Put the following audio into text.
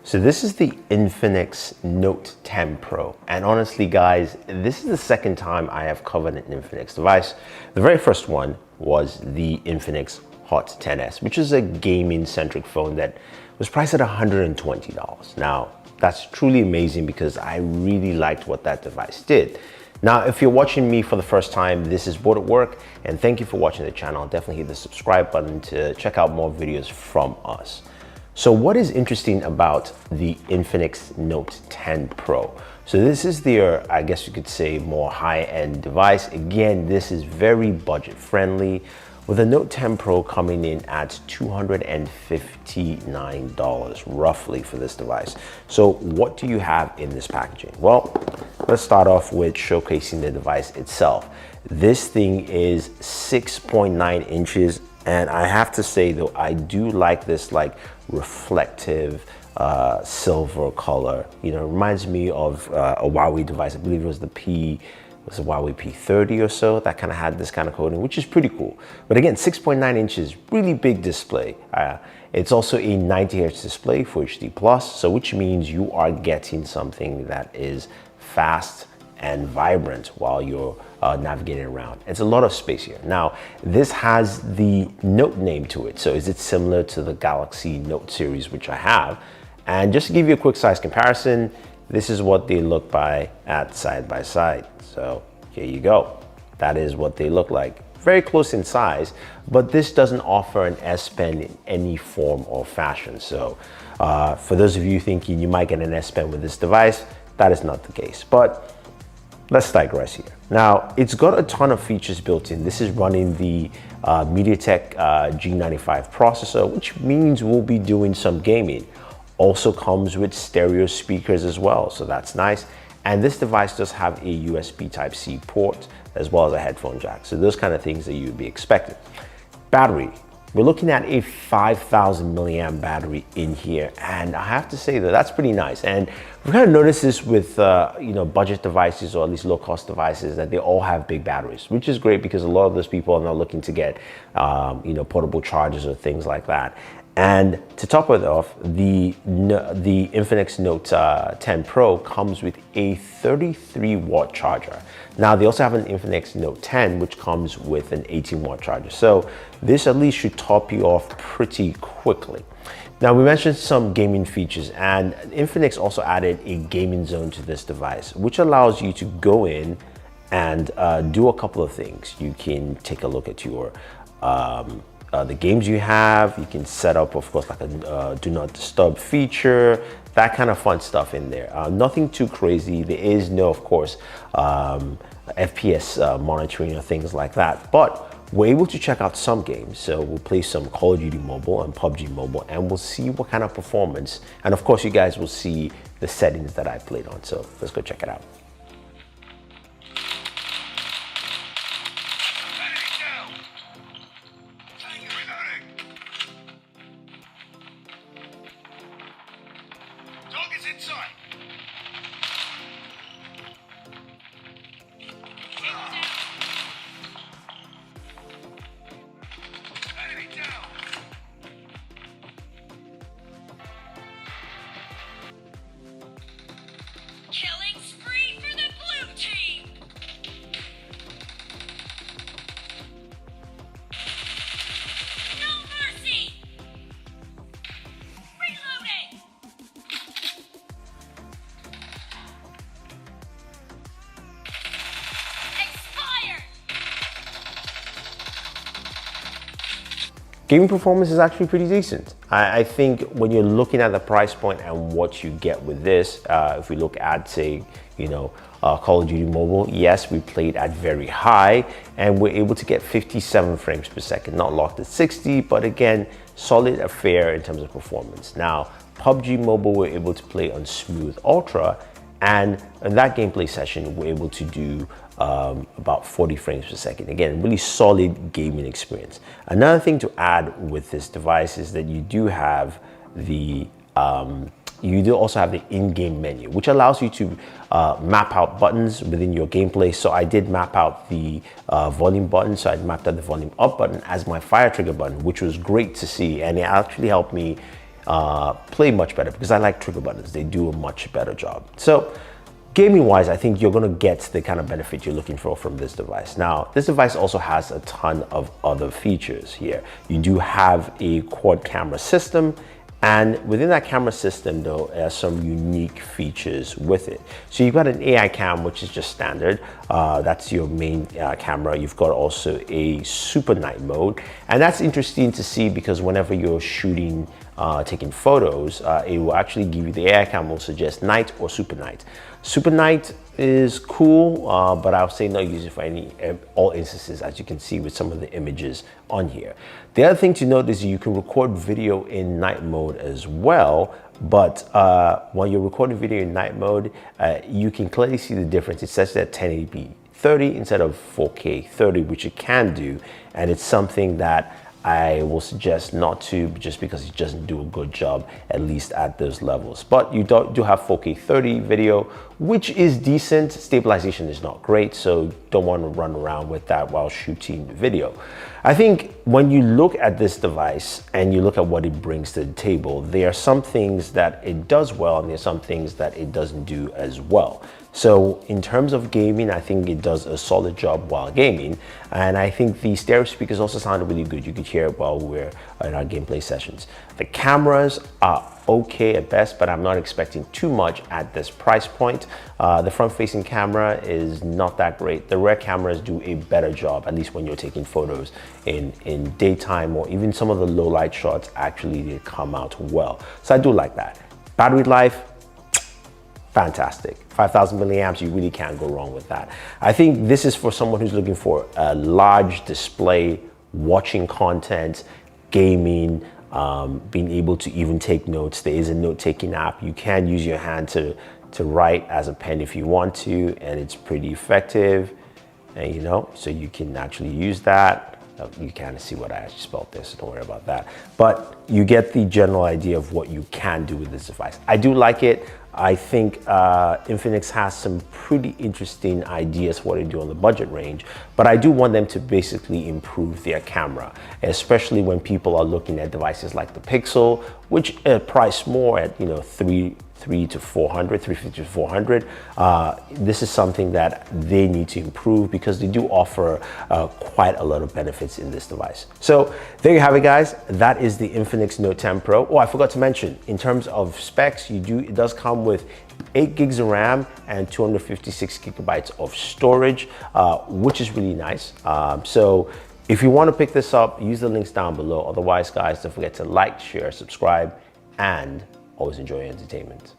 So this is the Infinix Note 10 Pro. And honestly, guys, this is the second time I have covered an Infinix device. The very first one was the Infinix Hot 10s, which is a gaming-centric phone that was priced at $120. Now, that's truly amazing because I really liked what that device did. Now, if you're watching me for the first time, this is Bored at Work, and thank you for watching the channel. Definitely hit the subscribe button to check out more videos from us. So what is interesting about the Infinix Note 10 Pro? So this is their, I guess you could say, more high-end device. Again, this is very budget-friendly, with the Note 10 Pro coming in at $259 roughly for this device. So what do you have in this packaging? Well, let's start off with showcasing the device itself. This thing is 6.9 inches. And I have to say though, I do like this like reflective silver color. You know, it reminds me of a Huawei device. I believe it was the Huawei P30 or so that kind of had this kind of coating, which is pretty cool. But again, 6.9 inches, really big display. It's also a 90 Hz display for HD+, so which means you are getting something that is fast and vibrant while you're navigating around. It's a lot of space here. Now, this has the Note name to it. So is it similar to the Galaxy Note series, which I have? And just to give you a quick size comparison, this is what they look at side by side. So here you go. That is what they look like. Very close in size, but this doesn't offer an S Pen in any form or fashion. So for those of you thinking you might get an S Pen with this device, that is not the case. But let's digress here. Now, it's got a ton of features built in. This is running the MediaTek G95 processor, which means we'll be doing some gaming. Also comes with stereo speakers as well, so that's nice. And this device does have a USB Type-C port as well as a headphone jack. So those kind of things that you'd be expecting. Battery. We're looking at a 5,000 milliamp battery in here, and I have to say that that's pretty nice. And we've kind of noticed this with budget devices, or at least low-cost devices, that they all have big batteries, which is great because a lot of those people are not looking to get portable chargers or things like that. And to top it off, the Infinix Note 10 Pro comes with a 33-watt charger. Now, they also have an Infinix Note 10, which comes with an 18-watt charger. So this at least should top you off pretty quickly. Now, we mentioned some gaming features, and Infinix also added a gaming zone to this device, which allows you to go in and do a couple of things. You can take a look at your the games you have. You can set up, of course, like a do not disturb feature, that kind of fun stuff in there. Nothing too crazy. There is no, of course, FPS monitoring or things like that, but we're able to check out some games. So we'll play some Call of Duty Mobile and PubG Mobile, and we'll see what kind of performance. And of course, you guys will see the settings that I played on. So let's go check it out. Killing spree for the blue team! No mercy! Reloading! Expired! Gaming performance is actually pretty decent. I think when you're looking at the price point and what you get with this, if we look at, say, Call of Duty Mobile, yes, we played at very high and we're able to get 57 frames per second, not locked at 60, but again, solid affair in terms of performance. Now, PubG Mobile, we're able to play on Smooth Ultra, and in that gameplay session, we're able to do about 40 frames per second. Again, really solid gaming experience. Another thing to add with this device is that you do have the also have the in-game menu, which allows you to map out buttons within your gameplay. So I did map out the volume button. So I mapped out the volume up button as my fire trigger button, which was great to see. And it actually helped me play much better because I like trigger buttons. They do a much better job. So gaming wise, I think you're going to get the kind of benefit you're looking for from this device. Now, this device also has a ton of other features here. You do have a quad camera system, and within that camera system though, there are some unique features with it. So you've got an AI cam, which is just standard. That's your main camera. You've got also a super night mode. And that's interesting to see because whenever you're shooting, taking photos, it will actually give you, the AI cam will suggest night or super night. Super night is cool, but I'll say not use it for all instances, as you can see with some of the images on here. The other thing to note is you can record video in night mode as well, but when you're recording video in night mode, you can clearly see the difference. It says that 1080p 30 instead of 4K 30, which it can do, and it's something that I will suggest not to, just because it doesn't do a good job, at least at those levels. But you do have 4K 30 video, which is decent. Stabilization is not great, so don't want to run around with that while shooting video. I think when you look at this device and you look at what it brings to the table, there are some things that it does well and there's some things that it doesn't do as well. So in terms of gaming, I think it does a solid job while gaming. And I think the stereo speakers also sounded really good. You could hear it while we're in our gameplay sessions. The cameras are okay at best, but I'm not expecting too much at this price point. The front-facing camera is not that great. The rear cameras do a better job, at least when you're taking photos in daytime, or even some of the low light shots actually they come out well. So I do like that. Battery life, fantastic. 5,000 milliamps, you really can't go wrong with that. I think this is for someone who's looking for a large display, watching content, gaming, being able to even take notes. There is a note-taking app. You can use your hand to write as a pen if you want to, and it's pretty effective. And you know, so you can actually use that. You kind of see what I actually spelled there, so don't worry about that. But you get the general idea of what you can do with this device. I do like it. I think Infinix has some pretty interesting ideas for what to do on the budget range, but I do want them to basically improve their camera, especially when people are looking at devices like the Pixel, which price more at 350 to 400. This is something that they need to improve because they do offer quite a lot of benefits in this device. So there you have it, guys. That is the Infinix Note 10 Pro. Oh, I forgot to mention, in terms of specs, it does come with 8 gigs of RAM and 256 gigabytes of storage, which is really nice. So if you want to pick this up, use the links down below. Otherwise, guys, don't forget to like, share, subscribe, and always enjoy your entertainment.